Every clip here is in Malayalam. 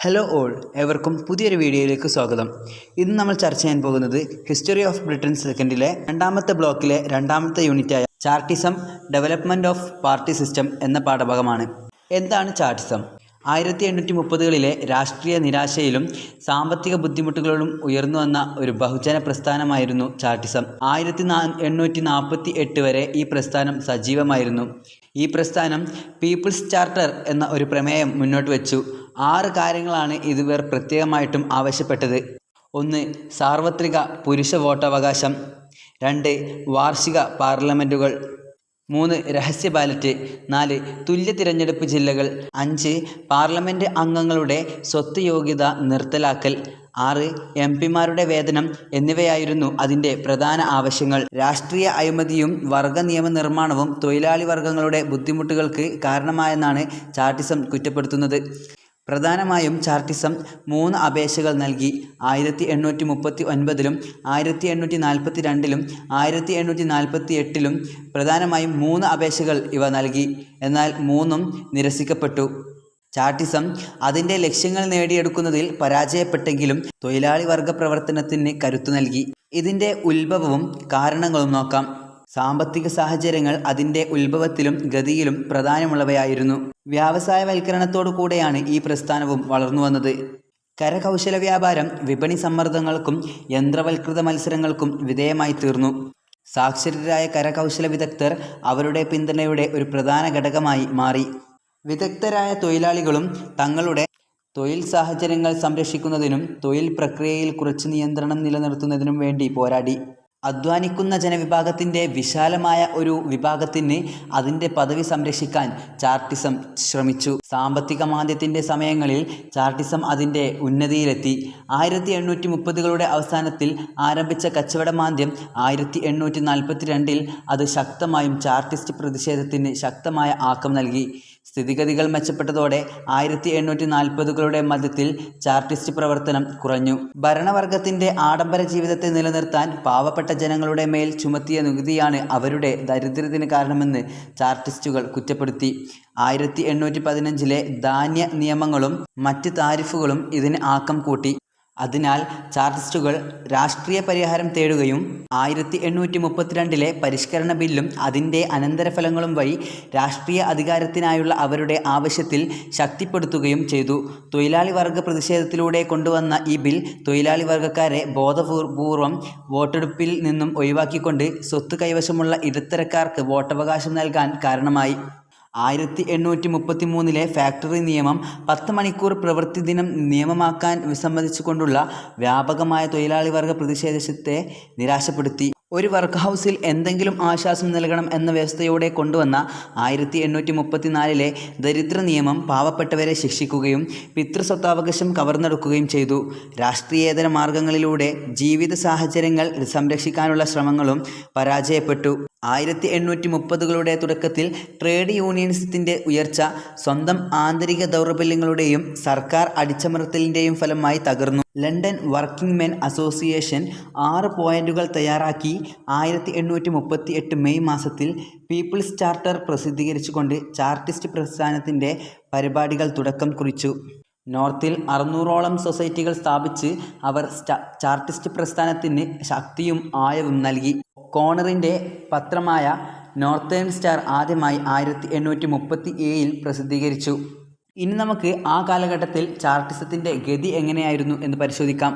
ഹലോ ഓൾ, ഏവർക്കും പുതിയൊരു വീഡിയോയിലേക്ക് സ്വാഗതം. ഇന്ന് നമ്മൾ ചർച്ച ചെയ്യാൻ പോകുന്നത് ഹിസ്റ്ററി ഓഫ് ബ്രിട്ടൻ സെക്കൻഡിലെ രണ്ടാമത്തെ ബ്ലോക്കിലെ രണ്ടാമത്തെ യൂണിറ്റായ ചാർട്ടിസം ഡെവലപ്മെൻറ്റ് ഓഫ് പാർട്ടി സിസ്റ്റം എന്ന പാഠഭാഗമാണ്. എന്താണ് ചാർട്ടിസം? 1830കളിലെ രാഷ്ട്രീയ നിരാശയിലും സാമ്പത്തിക ബുദ്ധിമുട്ടുകളിലും ഉയർന്നു വന്ന ഒരു ബഹുജന പ്രസ്ഥാനമായിരുന്നു ചാർട്ടിസം. 1848 വരെ ഈ പ്രസ്ഥാനം സജീവമായിരുന്നു. ഈ പ്രസ്ഥാനം പീപ്പിൾസ് ചാർട്ടർ എന്ന ഒരു പ്രമേയം മുന്നോട്ട് വെച്ചു. 6 കാര്യങ്ങളാണ് ഇതുവർ പ്രത്യേകമായിട്ടും ആവശ്യപ്പെട്ടത്. 1. സാർവത്രിക പുരുഷ വോട്ടവകാശം. 2. വാർഷിക പാർലമെൻറ്റുകൾ. 3. രഹസ്യ ബാലറ്റ്. 4. തുല്യ തിരഞ്ഞെടുപ്പ് ജില്ലകൾ. 5. പാർലമെൻറ്റ് അംഗങ്ങളുടെ സ്വത്ത് യോഗ്യത നിർത്തലാക്കൽ. 6. എംപിമാരുടെ വേതനം എന്നിവയായിരുന്നു അതിൻ്റെ പ്രധാന ആവശ്യങ്ങൾ. രാഷ്ട്രീയ അഴിമതിയും വർഗ നിയമനിർമ്മാണവും തൊഴിലാളി വർഗങ്ങളുടെ ബുദ്ധിമുട്ടുകൾക്ക് കാരണമായെന്നാണ് ചാർട്ടിസം കുറ്റപ്പെടുത്തുന്നത്. പ്രധാനമായും ചാർട്ടിസം 3 അപേക്ഷകൾ നൽകി. 1839-ലും 1842-ലും 1848-ലും പ്രധാനമായും 3 അപേക്ഷകൾ ഇവ നൽകി. എന്നാൽ 3ഉം നിരസിക്കപ്പെട്ടു. ചാർട്ടിസം അതിൻ്റെ ലക്ഷ്യങ്ങൾ നേടിയെടുക്കുന്നതിൽ പരാജയപ്പെട്ടെങ്കിലും തൊഴിലാളി വർഗ പ്രവർത്തനത്തിന് കരുത്തു നൽകി. ഇതിൻ്റെ ഉത്ഭവവും കാരണങ്ങളും നോക്കാം. സാമ്പത്തിക സാഹചര്യങ്ങൾ അതിൻ്റെ ഉത്ഭവത്തിലും ഗതിയിലും പ്രധാനമുള്ളവയായിരുന്നു. വ്യാവസായവൽക്കരണത്തോടു കൂടെയാണ് ഈ പ്രസ്ഥാനവും വളർന്നു വന്നത്. കരകൗശല വ്യാപാരം വിപണി സമ്മർദ്ദങ്ങൾക്കും യന്ത്രവൽകൃത മത്സരങ്ങൾക്കും വിധേയമായി തീർന്നു. സാക്ഷരരായ കരകൗശല വിദഗ്ധർ അവരുടെ പിന്തുണയുടെ ഒരു പ്രധാന ഘടകമായി മാറി. വിദഗ്ധരായ തൊഴിലാളികളും തങ്ങളുടെ തൊഴിൽ സാഹചര്യങ്ങൾ സംരക്ഷിക്കുന്നതിനും തൊഴിൽ പ്രക്രിയയിൽ കുറച്ച് നിയന്ത്രണം നിലനിർത്തുന്നതിനും വേണ്ടി പോരാടി. അധ്വാനിക്കുന്ന ജനവിഭാഗത്തിൻ്റെ വിശാലമായ ഒരു വിഭാഗത്തിന് അതിൻ്റെ പദവി സംരക്ഷിക്കാൻ ചാർട്ടിസം ശ്രമിച്ചു. സാമ്പത്തിക മാന്ദ്യത്തിൻ്റെ സമയങ്ങളിൽ ചാർട്ടിസം അതിൻ്റെ ഉന്നതിയിലെത്തി. 1830കളുടെ അവസാനത്തിൽ ആരംഭിച്ച കച്ചവട മാന്ദ്യം 1842-ൽ അത് ശക്തമായും ചാർട്ടിസ്റ്റ് പ്രതിഷേധത്തിന് ശക്തമായ ആക്കം നൽകി. സ്ഥിതിഗതികൾ മെച്ചപ്പെട്ടതോടെ 1840കളുടെ മധ്യത്തിൽ ചാർട്ടിസ്റ്റ് പ്രവർത്തനം കുറഞ്ഞു. ഭരണവർഗത്തിൻ്റെ ആഡംബര ജീവിതത്തെ നിലനിർത്താൻ പാവപ്പെട്ട ജനങ്ങളുടെ മേൽ ചുമത്തിയ നികുതിയാണ് അവരുടെ ദരിദ്രത്തിന് കാരണമെന്ന് ചാർട്ടിസ്റ്റുകൾ കുറ്റപ്പെടുത്തി. 1815ലെ ധാന്യ നിയമങ്ങളും മറ്റ് താരിഫുകളും ഇതിന് ആക്കം കൂട്ടി. അതിനാൽ ചാർട്ടിസ്റ്റുകൾ രാഷ്ട്രീയ പരിഹാരം തേടുകയും 1832ലെ പരിഷ്കരണ ബില്ലും അതിൻ്റെ അനന്തരഫലങ്ങളും വഴി രാഷ്ട്രീയ അധികാരത്തിനായുള്ള അവരുടെ ആവശ്യത്തിൽ ശക്തിപ്പെടുത്തുകയും ചെയ്തു. തൊഴിലാളി വർഗ പ്രതിഷേധത്തിലൂടെ കൊണ്ടുവന്ന ഈ ബിൽ തൊഴിലാളി വർഗക്കാരെ ബോധപൂർവം വോട്ടെടുപ്പിൽ നിന്നും ഒഴിവാക്കിക്കൊണ്ട് സ്വത്ത് കൈവശമുള്ള ഇടത്തരക്കാർക്ക് വോട്ടവകാശം നൽകാൻ കാരണമായി. 1833ലെ ഫാക്ടറി നിയമം 10 മണിക്കൂർ പ്രവൃത്തി ദിനം നിയമമാക്കാൻ വിസമ്മതിച്ചുകൊണ്ടുള്ള വ്യാപകമായ തൊഴിലാളി വർഗ പ്രതിഷേധത്തെ നിരാശപ്പെടുത്തി. ഒരു വർക്ക് ഹൗസിൽ എന്തെങ്കിലും ആശ്വാസം നൽകണം എന്ന വ്യവസ്ഥയോടെ കൊണ്ടുവന്ന 1834ലെ ദരിദ്ര നിയമം പാവപ്പെട്ടവരെ ശിക്ഷിക്കുകയും പിതൃസ്വത്താവകാശം കവർന്നെടുക്കുകയും ചെയ്തു. രാഷ്ട്രീയേതര മാർഗങ്ങളിലൂടെ ജീവിത സാഹചര്യങ്ങൾ സംരക്ഷിക്കാനുള്ള ശ്രമങ്ങളും പരാജയപ്പെട്ടു. 1830കളുടെ തുടക്കത്തിൽ ട്രേഡ് യൂണിയനിസത്തിൻ്റെ ഉയർച്ച സ്വന്തം ആന്തരിക ദൗർബല്യങ്ങളുടെയും സർക്കാർ അടിച്ചമർത്തലിൻ്റെയും ഫലമായി തകർന്നു. ലണ്ടൻ വർക്കിംഗ് മെൻ അസോസിയേഷൻ 6 പോയിന്റുകൾ തയ്യാറാക്കി 1838 മെയ് മാസത്തിൽ പീപ്പിൾസ് ചാർട്ടർ പ്രസിദ്ധീകരിച്ചുകൊണ്ട് ചാർട്ടിസ്റ്റ് പ്രസ്ഥാനത്തിൻ്റെ പരിപാടികൾ തുടക്കം കുറിച്ചു. നോർത്തിൽ 600ഓളം സൊസൈറ്റികൾ സ്ഥാപിച്ച് അവർ ചാർട്ടിസ്റ്റ് പ്രസ്ഥാനത്തിന് ശക്തിയും ആഴവും നൽകി. കോണറിൻ്റെ പത്രമായ നോർത്തേൺ സ്റ്റാർ ആദ്യമായി 1837ൽ പ്രസിദ്ധീകരിച്ചു. ഇനി നമുക്ക് ആ കാലഘട്ടത്തിൽ ചാർട്ടിസത്തിൻ്റെ ഗതി എങ്ങനെയായിരുന്നു എന്ന് പരിശോധിക്കാം.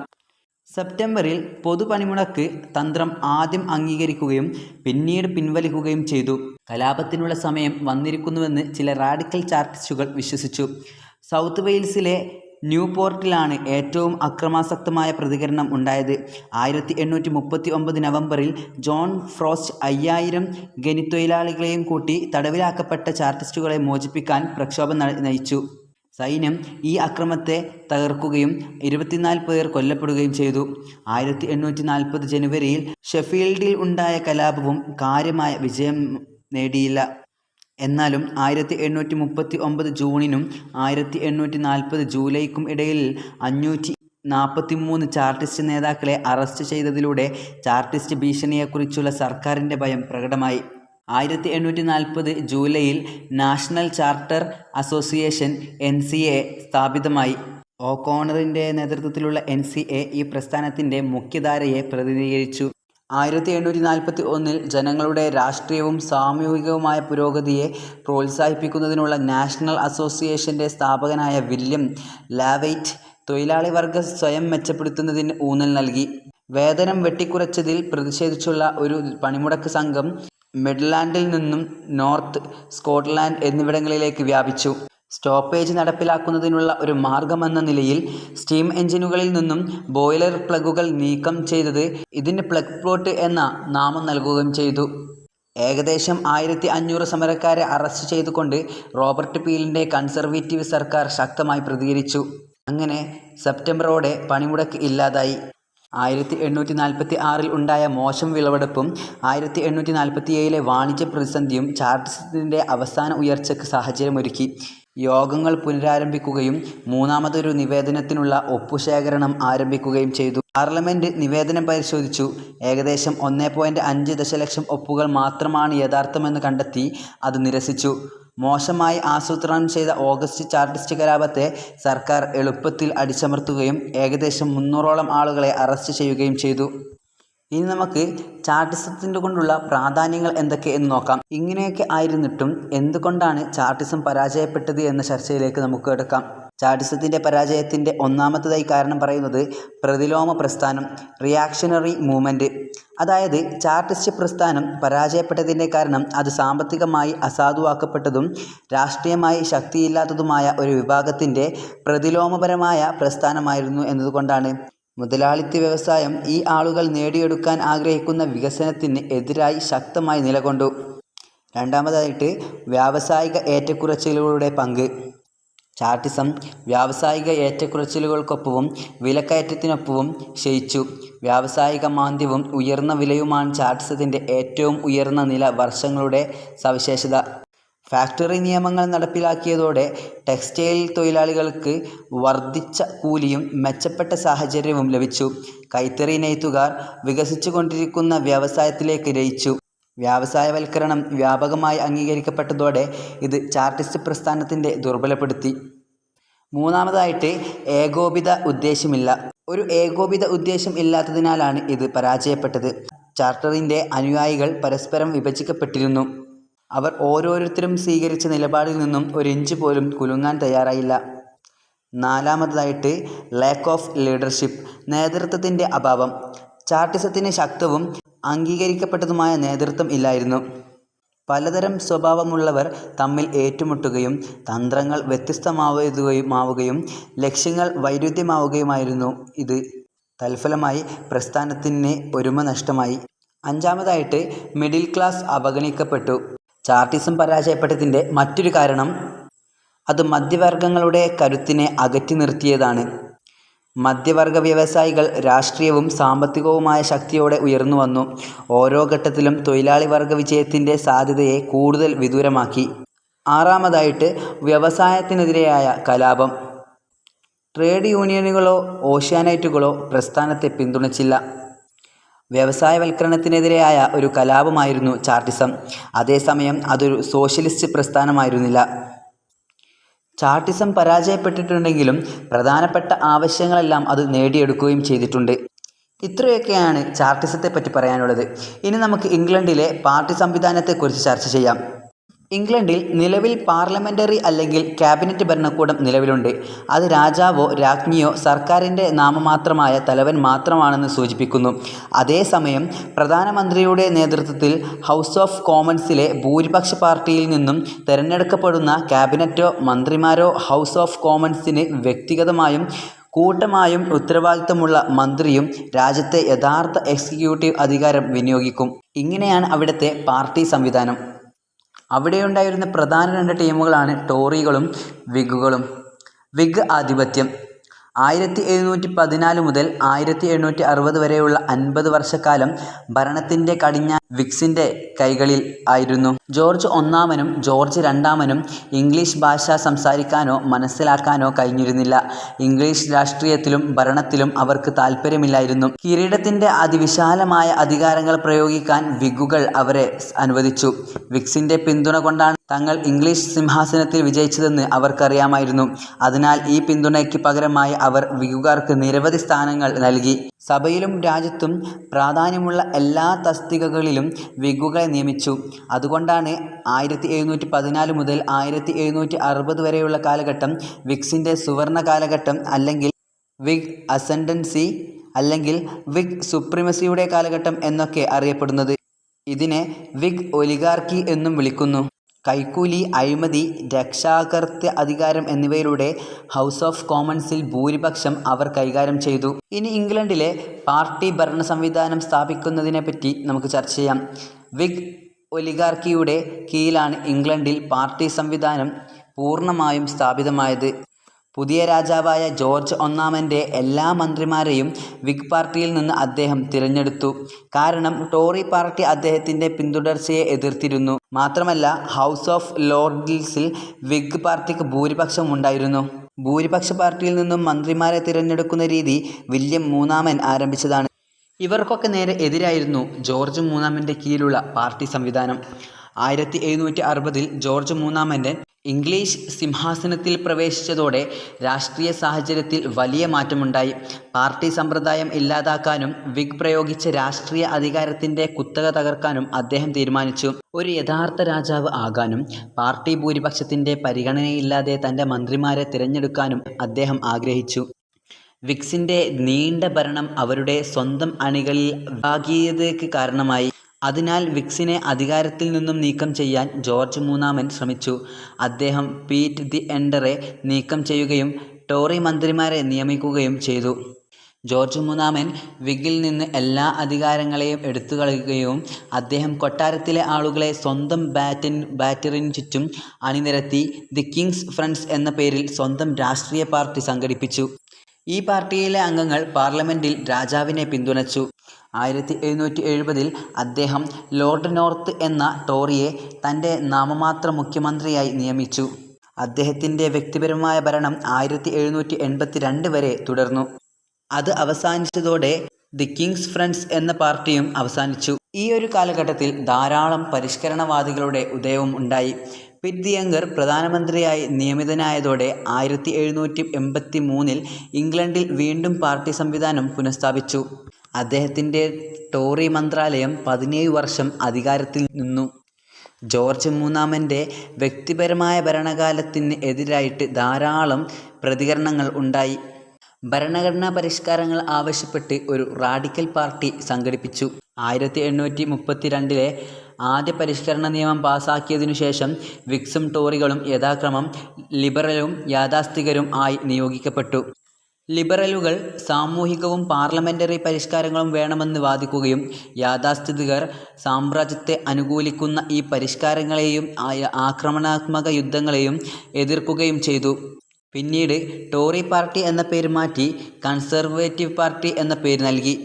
സെപ്റ്റംബറിൽ പൊതുപണിമുടക്ക് തന്ത്രം ആദ്യം അംഗീകരിക്കുകയും പിന്നീട് പിൻവലിക്കുകയും ചെയ്തു. കലാപത്തിനുള്ള സമയം വന്നിരിക്കുന്നുവെന്ന് ചില റാഡിക്കൽ ചാർട്ടിസ്റ്റുകൾ വിശ്വസിച്ചു. സൗത്ത് വെയിൽസിലെ ന്യൂപോർട്ടിലാണ് ഏറ്റവും അക്രമാസക്തമായ പ്രതികരണം ഉണ്ടായത്. 1839 നവംബറിൽ ജോൺ ഫ്രോസ്റ്റ് 5000 ഖനിത്തൊഴിലാളികളെയും കൂട്ടി തടവിലാക്കപ്പെട്ട ചാർട്ടിസ്റ്റുകളെ മോചിപ്പിക്കാൻ പ്രക്ഷോഭം നയിച്ചു. സൈന്യം ഈ അക്രമത്തെ തകർക്കുകയും 24 പേർ കൊല്ലപ്പെടുകയും ചെയ്തു. 1840 ജനുവരിയിൽ ഷെഫീൽഡിൽ ഉണ്ടായ കലാപവും കാര്യമായ വിജയം നേടിയില്ല. എന്നാലും 1839 ജൂണിനും 1840 ജൂലൈക്കും ഇടയിൽ 543 ചാർട്ടിസ്റ്റ് നേതാക്കളെ അറസ്റ്റ് ചെയ്തതിലൂടെ ചാർട്ടിസ്റ്റ് ഭീഷണിയെക്കുറിച്ചുള്ള സർക്കാരിൻ്റെ ഭയം പ്രകടമായി. 1840 ജൂലൈയിൽ നാഷണൽ ചാർട്ടർ അസോസിയേഷൻ (NCA) സ്ഥാപിതമായി. ഓ'കോണറിൻ്റെ നേതൃത്വത്തിലുള്ള NCA ഈ പ്രസ്ഥാനത്തിൻ്റെ മുഖ്യധാരയെ പ്രതിനിധീകരിച്ചു. 1841 ജനങ്ങളുടെ രാഷ്ട്രീയവും സാമൂഹികവുമായ പുരോഗതിയെ പ്രോത്സാഹിപ്പിക്കുന്നതിനുള്ള നാഷണൽ അസോസിയേഷൻ്റെ സ്ഥാപകനായ വില്യം ലാവെയ്റ്റ് തൊഴിലാളി വർഗം സ്വയം മെച്ചപ്പെടുത്തുന്നതിന് ഊന്നൽ നൽകി. വേതനം വെട്ടിക്കുറച്ചതിൽ പ്രതിഷേധിച്ചുള്ള ഒരു പണിമുടക്ക് സംഘം മിഡ്ലാൻഡിൽ നിന്നും നോർത്ത് സ്കോട്ട്ലാൻഡ് എന്നിവിടങ്ങളിലേക്ക് വ്യാപിച്ചു. സ്റ്റോപ്പേജ് നടപ്പിലാക്കുന്നതിനുള്ള ഒരു മാർഗമെന്ന നിലയിൽ സ്റ്റീം എഞ്ചിനുകളിൽ നിന്നും ബോയിലർ പ്ലഗുകൾ നീക്കം ചെയ്തത് ഇതിന് പ്ലഗ് പ്ലോട്ട് എന്ന നാമം നൽകുകയും ചെയ്തു. ഏകദേശം 1500 സമരക്കാരെ അറസ്റ്റ് ചെയ്തുകൊണ്ട് റോബർട്ട് പീലിൻ്റെ കൺസർവേറ്റീവ് സർക്കാർ ശക്തമായി പ്രതികരിച്ചു. അങ്ങനെ സെപ്റ്റംബറോടെ പണിമുടക്ക് ഇല്ലാതായി. 1846 ഉണ്ടായ മോശം വിളവെടുപ്പും 1847 വാണിജ്യ പ്രതിസന്ധിയും ചാർട്ടിസത്തിൻ്റെ അവസാന ഉയർച്ചയ്ക്ക് സാഹചര്യമൊരുക്കി. യോഗങ്ങൾ പുനരാരംഭിക്കുകയും മൂന്നാമതൊരു നിവേദനത്തിനുള്ള ഒപ്പുശേഖരണം ആരംഭിക്കുകയും ചെയ്തു. പാർലമെൻറ്റ് നിവേദനം പരിശോധിച്ചു. ഏകദേശം 1.5 ദശലക്ഷം ഒപ്പുകൾ മാത്രമാണ് യഥാർത്ഥമെന്ന് കണ്ടെത്തി അത് നിരസിച്ചു. മോശമായി ആസൂത്രണം ചെയ്ത ഓഗസ്റ്റ് ചാർട്ടിസ്റ്റ് കലാപത്തെ സർക്കാർ എളുപ്പത്തിൽ അടിച്ചമർത്തുകയും ഏകദേശം 300ഓളം ആളുകളെ അറസ്റ്റ് ചെയ്യുകയും ചെയ്തു. ഇനി നമുക്ക് ചാർട്ടിസത്തിൻ്റെ കൊണ്ടുള്ള പ്രാധാന്യങ്ങൾ എന്തൊക്കെ എന്ന് നോക്കാം. ഇങ്ങനെയൊക്കെ ആയിരുന്നിട്ടും എന്തുകൊണ്ടാണ് ചാർട്ടിസം പരാജയപ്പെട്ടത് എന്ന ചർച്ചയിലേക്ക് നമുക്ക് എടുക്കാം. ചാർട്ടിസത്തിൻ്റെ പരാജയത്തിൻ്റെ ഒന്നാമത്തേതായി കാരണം പറയുന്നത് പ്രതിലോമ പ്രസ്ഥാനം, റിയാക്ഷണറി മൂവ്മെൻറ്റ്. അതായത് ചാർട്ടിസ്റ്റ് പ്രസ്ഥാനം പരാജയപ്പെട്ടതിൻ്റെ കാരണം അത് സാമ്പത്തികമായി അസാധുവാക്കപ്പെട്ടതും രാഷ്ട്രീയമായി ശക്തിയില്ലാത്തതുമായ ഒരു വിഭാഗത്തിൻ്റെ പ്രതിലോമപരമായ പ്രസ്ഥാനമായിരുന്നു എന്നതുകൊണ്ടാണ്. മുതലാളിത്ത വ്യവസായം ഈ ആളുകൾ നേടിയെടുക്കാൻ ആഗ്രഹിക്കുന്ന വികസനത്തിന് എതിരായി ശക്തമായി നിലകൊണ്ടു. രണ്ടാമതായിട്ട് വ്യാവസായിക ഏറ്റക്കുറച്ചിലുകളുടെ പങ്ക്. ചാർട്ടിസം വ്യാവസായിക ഏറ്റക്കുറച്ചിലുകൾക്കൊപ്പവും വിലക്കയറ്റത്തിനൊപ്പവും ക്ഷയിച്ചു. വ്യാവസായിക മാന്ദ്യവും ഉയർന്ന വിലയുമാണ് ചാർട്ടിസത്തിൻ്റെ ഏറ്റവും ഉയർന്ന നില വർഷങ്ങളുടെ സവിശേഷത. ഫാക്ടറി നിയമങ്ങൾ നടപ്പിലാക്കിയതോടെ ടെക്സ്റ്റൈൽ തൊഴിലാളികൾക്ക് വർദ്ധിച്ച കൂലിയും മെച്ചപ്പെട്ട സാഹചര്യവും ലഭിച്ചു. കൈത്തറി നെയ്ത്തുകാർ വികസിച്ചുകൊണ്ടിരിക്കുന്ന വ്യവസായത്തിലേക്ക് ലയിച്ചു. വ്യാവസായവൽക്കരണം വ്യാപകമായി അംഗീകരിക്കപ്പെട്ടതോടെ ഇത് ചാർട്ടിസ്റ്റ് പ്രസ്ഥാനത്തിൻ്റെ ദുർബലപ്പെടുത്തി. മൂന്നാമതായിട്ട് ഏകോപിത ഉദ്ദേശ്യമില്ല. ഒരു ഏകോപിത ഉദ്ദേശ്യം ഇല്ലാത്തതിനാലാണ് ഇത് പരാജയപ്പെട്ടത്. ചാർട്ടറിൻ്റെ അനുയായികൾ പരസ്പരം വിഭജിക്കപ്പെട്ടിരുന്നു. അവർ ഓരോരുത്തരും സ്വീകരിച്ച നിലപാടിൽ നിന്നും ഒരു ഇഞ്ച് പോലും കുലുങ്ങാൻ തയ്യാറായില്ല. നാലാമതായിട്ട് ലാക്ക് ഓഫ് ലീഡർഷിപ്പ്, നേതൃത്വത്തിൻ്റെ അഭാവം. ചാർട്ടിസത്തിന് ശക്തവും അംഗീകരിക്കപ്പെട്ടതുമായ നേതൃത്വം ഇല്ലായിരുന്നു. പലതരം സ്വഭാവമുള്ളവർ തമ്മിൽ ഏറ്റുമുട്ടുകയും തന്ത്രങ്ങൾ വ്യത്യസ്തമാവുകയും ലക്ഷ്യങ്ങൾ വൈരുദ്ധ്യമാവുകയുമായിരുന്നു ഇത്. തൽഫലമായി പ്രസ്ഥാനത്തിന് ഒരുമ നഷ്ടമായി. അഞ്ചാമതായിട്ട് മിഡിൽ ക്ലാസ് അവഗണിക്കപ്പെട്ടു. ചാർട്ടിസം പരാജയപ്പെട്ടതിൻ്റെ മറ്റൊരു കാരണം അത് മധ്യവർഗങ്ങളുടെ കരുത്തിനെ അകറ്റി നിർത്തിയതാണ്. മധ്യവർഗ വ്യവസായികൾ രാഷ്ട്രീയവും സാമ്പത്തികവുമായ ശക്തിയോടെ ഉയർന്നു വന്നു. ഓരോ ഘട്ടത്തിലും തൊഴിലാളി വർഗ വിജയത്തിൻ്റെ സാധ്യതയെ കൂടുതൽ വിദൂരമാക്കി. ആറാമതായിട്ട് വ്യവസായത്തിനെതിരെയായ കലാപം. ട്രേഡ് യൂണിയനുകളോ ഓഷ്യാനൈറ്റുകളോ പ്രസ്ഥാനത്തെ പിന്തുണച്ചില്ല. വ്യവസായവൽക്കരണത്തിനെതിരെയായ ഒരു കലാപമായിരുന്നു ചാർട്ടിസം. അതേസമയം അതൊരു സോഷ്യലിസ്റ്റ് പ്രസ്ഥാനമായിരുന്നില്ല. ചാർട്ടിസം പരാജയപ്പെട്ടിട്ടുണ്ടെങ്കിലും പ്രധാനപ്പെട്ട ആവശ്യങ്ങളെല്ലാം അത് നേടിയെടുക്കുകയും ചെയ്തിട്ടുണ്ട്. ഇത്രയൊക്കെയാണ് ചാർട്ടിസത്തെ പറ്റി പറയാനുള്ളത്. ഇനി നമുക്ക് ഇംഗ്ലണ്ടിലെ പാർട്ടി സംവിധാനത്തെക്കുറിച്ച് ചർച്ച ചെയ്യാം. ഇംഗ്ലണ്ടിൽ നിലവിൽ പാർലമെൻ്ററി അല്ലെങ്കിൽ ക്യാബിനറ്റ് ഭരണകൂടം നിലവിലുണ്ട്. അത് രാജാവോ രാജ്ഞിയോ സർക്കാരിൻ്റെ നാമമാത്രമായ തലവൻ മാത്രമാണെന്ന് സൂചിപ്പിക്കുന്നു. അതേസമയം പ്രധാനമന്ത്രിയുടെ നേതൃത്വത്തിൽ ഹൗസ് ഓഫ് കോമൺസിലെ ഭൂരിപക്ഷ പാർട്ടിയിൽ നിന്നും തിരഞ്ഞെടുക്കപ്പെടുന്ന ക്യാബിനറ്റോ മന്ത്രിമാരോ ഹൗസ് ഓഫ് കോമൺസിന് വ്യക്തിഗതമായും കൂട്ടമായും ഉത്തരവാദിത്തമുള്ള മന്ത്രിയും രാജ്യത്തെ യഥാർത്ഥ എക്സിക്യൂട്ടീവ് അധികാരം വിനിയോഗിക്കും. ഇങ്ങനെയാണ് അവിടുത്തെ പാർട്ടി സംവിധാനം. അവിടെയുണ്ടായിരുന്ന പ്രധാന രണ്ട് ടീമുകളാണ് ടോറികളും വിഗുകളും. വിഗ് ആധിപത്യം. 1714 മുതൽ 1760 വരെയുള്ള 50 വർഷക്കാലം ഭരണത്തിൻ്റെ കടിഞ്ഞാൺ വിക്സിൻ്റെ കൈകളിൽ ആയിരുന്നു. ജോർജ് ഒന്നാമനും ജോർജ് രണ്ടാമനും ഇംഗ്ലീഷ് ഭാഷ സംസാരിക്കാനോ മനസ്സിലാക്കാനോ കഴിഞ്ഞിരുന്നില്ല. ഇംഗ്ലീഷ് രാഷ്ട്രീയത്തിലും ഭരണത്തിലും അവർക്ക് താൽപ്പര്യമില്ലായിരുന്നു. കിരീടത്തിൻ്റെ അതിവിശാലമായ അധികാരങ്ങൾ പ്രയോഗിക്കാൻ വിഗുകൾ അവരെ അനുവദിച്ചു. വിക്സിൻ്റെ പിന്തുണ കൊണ്ടാണ് തങ്ങൾ ഇംഗ്ലീഷ് സിംഹാസനത്തിൽ വിജയിച്ചതെന്ന് അവർക്കറിയാമായിരുന്നു. അതിനാൽ ഈ പിന്തുണയ്ക്ക് പകരമായി അവർ വിഗുകാർക്ക് നിരവധി സ്ഥാനങ്ങൾ നൽകി. സഭയിലും രാജ്യത്തും പ്രാധാന്യമുള്ള എല്ലാ തസ്തികകളിലും വിഗുകളെ നിയമിച്ചു. അതുകൊണ്ടാണ് 1714 മുതൽ 1760 വരെയുള്ള കാലഘട്ടം വിക്സിൻ്റെ സുവർണ കാലഘട്ടം, അല്ലെങ്കിൽ വിഗ് അസൻഡൻസി, അല്ലെങ്കിൽ വിഗ് സുപ്രീമസിയുടെ കാലഘട്ടം എന്നൊക്കെ അറിയപ്പെടുന്നത്. ഇതിനെ വിഗ് ഒലിഗാർക്കി എന്നും വിളിക്കുന്നു. കൈക്കൂലി, അഴിമതി, രക്ഷാകർതൃ അധികാരം എന്നിവയിലൂടെ ഹൗസ് ഓഫ് കോമൺസിൽ ഭൂരിപക്ഷം അവർ കൈകാര്യം ചെയ്തു. ഇനി ഇംഗ്ലണ്ടിലെ പാർട്ടി ഭരണ സംവിധാനം സ്ഥാപിക്കുന്നതിനെപ്പറ്റി നമുക്ക് ചർച്ച ചെയ്യാം. വിഗ് ഒലിഗാർക്കിയുടെ കീഴിലാണ് ഇംഗ്ലണ്ടിൽ പാർട്ടി സംവിധാനം പൂർണ്ണമായും സ്ഥാപിതമായത്. പുതിയ രാജാവായ ജോർജ് ഒന്നാമൻ്റെ എല്ലാ മന്ത്രിമാരെയും വിഗ് പാർട്ടിയിൽ നിന്ന് അദ്ദേഹം തിരഞ്ഞെടുത്തു. കാരണം ടോറി പാർട്ടി അദ്ദേഹത്തിൻ്റെ പിന്തുടർച്ചയെ എതിർത്തിരുന്നു. മാത്രമല്ല ഹൗസ് ഓഫ് ലോർഡ്സിൽ വിഗ് പാർട്ടിക്ക് ഭൂരിപക്ഷം ഉണ്ടായിരുന്നു. ഭൂരിപക്ഷ പാർട്ടിയിൽ നിന്നും മന്ത്രിമാരെ തിരഞ്ഞെടുക്കുന്ന രീതി വില്യം മൂന്നാമൻ ആരംഭിച്ചതാണ്. ഇവർക്കൊക്കെ നേരെ എതിരായിരുന്നു ജോർജ് മൂന്നാമൻ്റെ കീഴിലുള്ള പാർട്ടി സംവിധാനം. 1760 ജോർജ് മൂന്നാമൻ്റെ ഇംഗ്ലീഷ് സിംഹാസനത്തിൽ പ്രവേശിച്ചതോടെ രാഷ്ട്രീയ സാഹചര്യത്തിൽ വലിയ മാറ്റമുണ്ടായി. പാർട്ടി സമ്പ്രദായം ഇല്ലാതാക്കാനും വിഗ് പ്രയോഗിച്ച രാഷ്ട്രീയ അധികാരത്തിൻ്റെ കുത്തക തകർക്കാനും അദ്ദേഹം തീരുമാനിച്ചു. ഒരു യഥാർത്ഥ രാജാവ് ആകാനും പാർട്ടി ഭൂരിപക്ഷത്തിൻ്റെ പരിഗണനയില്ലാതെ തൻ്റെ മന്ത്രിമാരെ തിരഞ്ഞെടുക്കാനും അദ്ദേഹം ആഗ്രഹിച്ചു. വിക്സിൻ്റെ നീണ്ട ഭരണം അവരുടെ സ്വന്തം അണികളിൽ വിഭാഗീയതയ്ക്ക് കാരണമായി. അതിനാൽ വിക്സിനെ അധികാരത്തിൽ നിന്നും നീക്കം ചെയ്യാൻ ജോർജ് മൂന്നാമൻ ശ്രമിച്ചു. അദ്ദേഹം പീറ്റ് ദി എൻഡറെ നീക്കം ചെയ്യുകയും ടോറി മന്ത്രിമാരെ നിയമിക്കുകയും ചെയ്തു. ജോർജ് മൂന്നാമൻ വിഗിൽ നിന്ന് എല്ലാ അധികാരങ്ങളെയും എടുത്തുകളയുകയും അദ്ദേഹം കൊട്ടാരത്തിലെ ആളുകളെ സ്വന്തം ബാറ്ററിന് ചുറ്റും അണിനിരത്തി ദി കിങ്സ് ഫ്രണ്ട്സ് എന്ന പേരിൽ സ്വന്തം രാഷ്ട്രീയ പാർട്ടി സംഘടിപ്പിച്ചു. ഈ പാർട്ടിയിലെ അംഗങ്ങൾ പാർലമെൻറ്റിൽ രാജാവിനെ പിന്തുണച്ചു. 1770 അദ്ദേഹം ലോർഡ് നോർത്ത് എന്ന ടോറിയെ തൻ്റെ നാമമാത്ര മുഖ്യമന്ത്രിയായി നിയമിച്ചു. അദ്ദേഹത്തിൻ്റെ വ്യക്തിപരമായ ഭരണം 1782 വരെ തുടർന്നു. അത് അവസാനിച്ചതോടെ ദി കിങ്സ് ഫ്രണ്ട്സ് എന്ന പാർട്ടിയും അവസാനിച്ചു. ഈ ഒരു കാലഘട്ടത്തിൽ ധാരാളം പരിഷ്കരണവാദികളുടെ ഉദയവും ഉണ്ടായി. പിറ്റ് ദി യംഗർ പ്രധാനമന്ത്രിയായി നിയമിതനായതോടെ 1783 ഇംഗ്ലണ്ടിൽ വീണ്ടും പാർട്ടി സംവിധാനം പുനഃസ്ഥാപിച്ചു. അദ്ദേഹത്തിൻ്റെ ടോറി മന്ത്രാലയം 17 വർഷം അധികാരത്തിൽ നിന്നു. ജോർജ് മൂന്നാമൻ്റെ വ്യക്തിപരമായ ഭരണകാലത്തിന് എതിരായിട്ട് ധാരാളം പ്രതികരണങ്ങൾ ഉണ്ടായി. ഭരണഘടനാ പരിഷ്കാരങ്ങൾ ആവശ്യപ്പെട്ട് ഒരു റാഡിക്കൽ പാർട്ടി സംഘടിപ്പിച്ചു. 1832 ആദ്യ പരിഷ്കരണ നിയമം പാസാക്കിയതിനു ശേഷം വിക്സും ടോറികളും യഥാക്രമം ലിബറലും യാഥാസ്ഥികരും ആയി നിയോഗിക്കപ്പെട്ടു. ലിബറലുകൾ സാമൂഹികവും പാർലമെൻ്ററി പരിഷ്കാരങ്ങളും വേണമെന്ന് വാദിക്കുകയും യാഥാസ്ഥിതികർ സാമ്രാജ്യത്തെ അനുകൂലിക്കുന്ന ഈ പരിഷ്കാരങ്ങളെയും ആക്രമണാത്മക യുദ്ധങ്ങളെയും എതിർക്കുകയും ചെയ്തു. പിന്നീട് ടോറി പാർട്ടി എന്ന പേര് മാറ്റി കൺസർവേറ്റീവ് പാർട്ടി എന്ന പേര് നൽകി.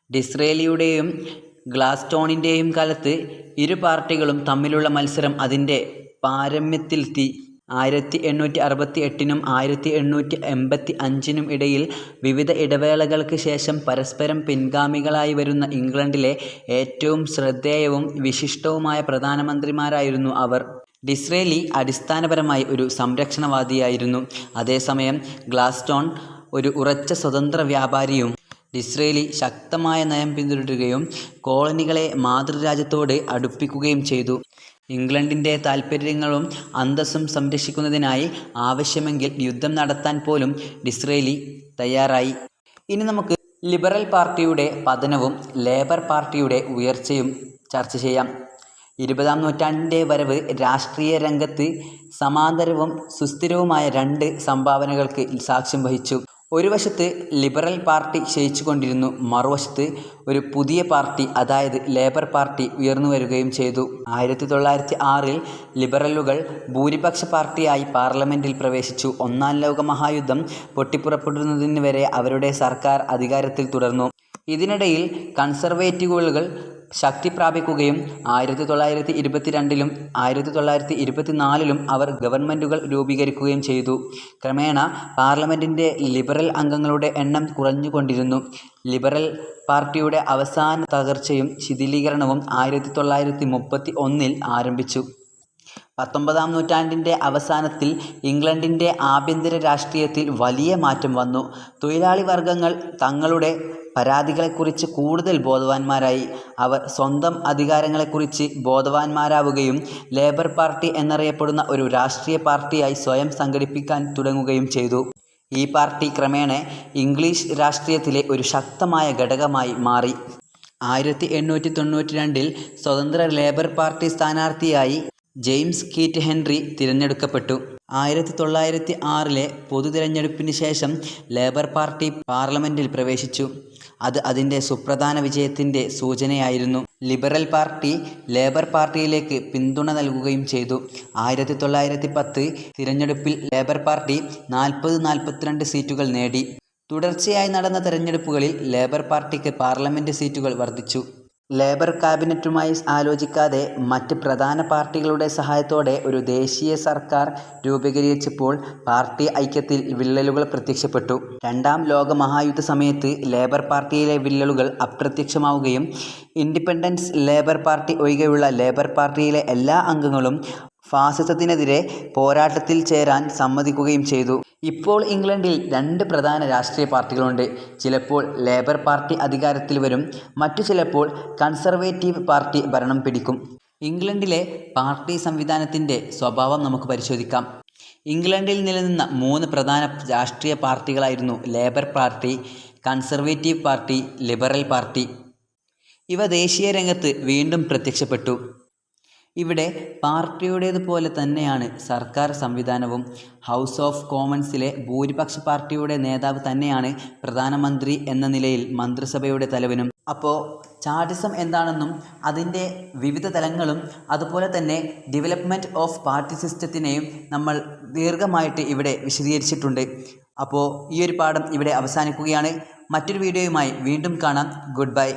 ഡിസ്രേലിയുടെയും ഗ്ലാഡ്സ്റ്റോണിൻ്റെയും കാലത്ത് ഇരു പാർട്ടികളും തമ്മിലുള്ള മത്സരം അതിൻ്റെ പാരമ്യത്തിലെത്തി. 1868 1885 ഇടയിൽ വിവിധ ഇടവേളകൾക്ക് ശേഷം പരസ്പരം പിൻഗാമികളായി വരുന്ന ഇംഗ്ലണ്ടിലെ ഏറ്റവും ശ്രദ്ധേയവും വിശിഷ്ടവുമായ പ്രധാനമന്ത്രിമാരായിരുന്നു അവർ. ഡിസ്രേലി അടിസ്ഥാനപരമായി ഒരു സംരക്ഷണവാദിയായിരുന്നു. അതേസമയം ഗ്ലാഡ്സ്റ്റോൺ ഒരു ഉറച്ച സ്വതന്ത്ര വ്യാപാരിയും. ഡിസ്രേലി ശക്തമായ നയം പിന്തുടരുകയും കോളനികളെ മാതൃരാജ്യത്തോട് അടുപ്പിക്കുകയും ചെയ്തു. ഇംഗ്ലണ്ടിൻ്റെ താൽപ്പര്യങ്ങളും അന്തസ്സും സംരക്ഷിക്കുന്നതിനായി ആവശ്യമെങ്കിൽ യുദ്ധം നടത്താൻ പോലും ഡിസ്രേലി തയ്യാറായി. ഇനി നമുക്ക് ലിബറൽ പാർട്ടിയുടെ പതനവും ലേബർ പാർട്ടിയുടെ ഉയർച്ചയും ചർച്ച ചെയ്യാം. 20-ാം നൂറ്റാണ്ടിൻ്റെ വരവ് രാഷ്ട്രീയ രംഗത്ത് സമാന്തരവും സുസ്ഥിരവുമായ രണ്ട് സംഭാവനകൾക്ക് സാക്ഷ്യം വഹിച്ചു. ഒരു വശത്ത് ലിബറൽ പാർട്ടി ക്ഷയിച്ചുകൊണ്ടിരുന്നു, മറുവശത്ത് ഒരു പുതിയ പാർട്ടി, അതായത് ലേബർ പാർട്ടി ഉയർന്നു വരികയും ചെയ്തു. 1906 ലിബറലുകൾ ഭൂരിപക്ഷ പാർട്ടിയായി പാർലമെൻറ്റിൽ പ്രവേശിച്ചു. ഒന്നാം ലോക മഹായുദ്ധം പൊട്ടിപ്പുറപ്പെടുന്നതിന് വരെ അവരുടെ സർക്കാർ അധികാരത്തിൽ തുടർന്നു. ഇതിനിടയിൽ കൺസർവേറ്റീവുകൾ ശക്തി പ്രാപിക്കുകയും 1922-ലും 1924-ലും അവർ ഗവൺമെൻറ്റുകൾ രൂപീകരിക്കുകയും ചെയ്തു. ക്രമേണ പാർലമെൻറ്റിൻ്റെ ലിബറൽ അംഗങ്ങളുടെ എണ്ണം കുറഞ്ഞുകൊണ്ടിരുന്നു. ലിബറൽ പാർട്ടിയുടെ അവസാന തകർച്ചയും ശിഥിലീകരണവും 1931-ൽ ആരംഭിച്ചു. 19-ാം നൂറ്റാണ്ടിൻ്റെ അവസാനത്തിൽ ഇംഗ്ലണ്ടിൻ്റെ ആഭ്യന്തര രാഷ്ട്രീയത്തിൽ വലിയ മാറ്റം വന്നു. തൊഴിലാളി വർഗങ്ങൾ തങ്ങളുടെ പരാതികളെക്കുറിച്ച് കൂടുതൽ ബോധവാന്മാരായി. അവർ സ്വന്തം അധികാരങ്ങളെക്കുറിച്ച് ബോധവാന്മാരാവുകയും ലേബർ പാർട്ടി എന്നറിയപ്പെടുന്ന ഒരു രാഷ്ട്രീയ പാർട്ടിയായി സ്വയം സംഘടിപ്പിക്കാൻ തുടങ്ങുകയും ചെയ്തു. ഈ പാർട്ടി ക്രമേണ ഇംഗ്ലീഷ് രാഷ്ട്രീയത്തിലെ ഒരു ശക്തമായ ഘടകമായി മാറി. 1892-ൽ സ്വതന്ത്ര ലേബർ പാർട്ടി സ്ഥാനാർത്ഥിയായി ജെയിംസ് കീറ്റ് ഹെൻറി തിരഞ്ഞെടുക്കപ്പെട്ടു. 1906-ലെ പൊതുതിരഞ്ഞെടുപ്പിന് ശേഷം ലേബർ പാർട്ടി പാർലമെൻറ്റിൽ പ്രവേശിച്ചു. അത് അതിൻ്റെ സുപ്രധാന വിജയത്തിൻ്റെ സൂചനയായിരുന്നു. ലിബറൽ പാർട്ടി ലേബർ പാർട്ടിയിലേക്ക് പിന്തുണ നൽകുകയും ചെയ്തു. 1910 തിരഞ്ഞെടുപ്പിൽ ലേബർ പാർട്ടി 40-42 സീറ്റുകൾ നേടി. തുടർച്ചയായി നടന്ന തെരഞ്ഞെടുപ്പുകളിൽ ലേബർ പാർട്ടിക്ക് പാർലമെൻറ്റ് സീറ്റുകൾ വർദ്ധിച്ചു. ലേബർ ക്യാബിനറ്റുമായി ആലോചിക്കാതെ മറ്റ് പ്രധാന പാർട്ടികളുടെ സഹായത്തോടെ ഒരു ദേശീയ സർക്കാർ രൂപീകരിച്ചപ്പോൾ പാർട്ടി ഐക്യത്തിൽ വിള്ളലുകൾ പ്രത്യക്ഷപ്പെട്ടു. രണ്ടാം ലോക മഹായുദ്ധ സമയത്ത് ലേബർ പാർട്ടിയിലെ വിള്ളലുകൾ അപ്രത്യക്ഷമാവുകയും ഇൻഡിപെൻഡൻസ് ലേബർ പാർട്ടി ഒഴികെയുള്ള ലേബർ പാർട്ടിയിലെ എല്ലാ അംഗങ്ങളും ഫാസിസത്തിനെതിരെ പോരാട്ടത്തിൽ ചേരാൻ സമ്മതിക്കുകയും ചെയ്തു. ഇപ്പോൾ ഇംഗ്ലണ്ടിൽ 2 പ്രധാന രാഷ്ട്രീയ പാർട്ടികളുണ്ട്. ചിലപ്പോൾ ലേബർ പാർട്ടി അധികാരത്തിൽ വരും, മറ്റു ചിലപ്പോൾ കൺസർവേറ്റീവ് പാർട്ടി ഭരണം പിടിക്കും. ഇംഗ്ലണ്ടിലെ പാർട്ടി സംവിധാനത്തിൻ്റെ സ്വഭാവം നമുക്ക് പരിശോധിക്കാം. ഇംഗ്ലണ്ടിൽ നിലനിന്ന 3 പ്രധാന രാഷ്ട്രീയ പാർട്ടികളായിരുന്നു labour party, conservative party, liberal party. ഇവ ദേശീയ രംഗത്ത് വീണ്ടും പ്രത്യക്ഷപ്പെട്ടു. ഇവിടെ പാർട്ടിയുടേതുപോലെ തന്നെയാണ് സർക്കാർ സംവിധാനവും. ഹൗസ് ഓഫ് കോമൺസിലെ ഭൂരിപക്ഷ പാർട്ടിയുടെ നേതാവ് തന്നെയാണ് പ്രധാനമന്ത്രി എന്ന നിലയിൽ മന്ത്രിസഭയുടെ തലവനും. അപ്പോൾ ചാഡിസം എന്താണെന്നും അതിൻ്റെ വിവിധ തലങ്ങളും അതുപോലെ തന്നെ ഡെവലപ്മെൻറ്റ് ഓഫ് പാർട്ടി സിസ്റ്റത്തിനെയും നമ്മൾ ദീർഘമായിട്ട് ഇവിടെ വിശദീകരിച്ചിട്ടുണ്ട്. അപ്പോൾ ഈ ഒരു പാഠം ഇവിടെ അവസാനിക്കുകയാണ്. മറ്റൊരു വീഡിയോയുമായി വീണ്ടും കാണാം. Good bye.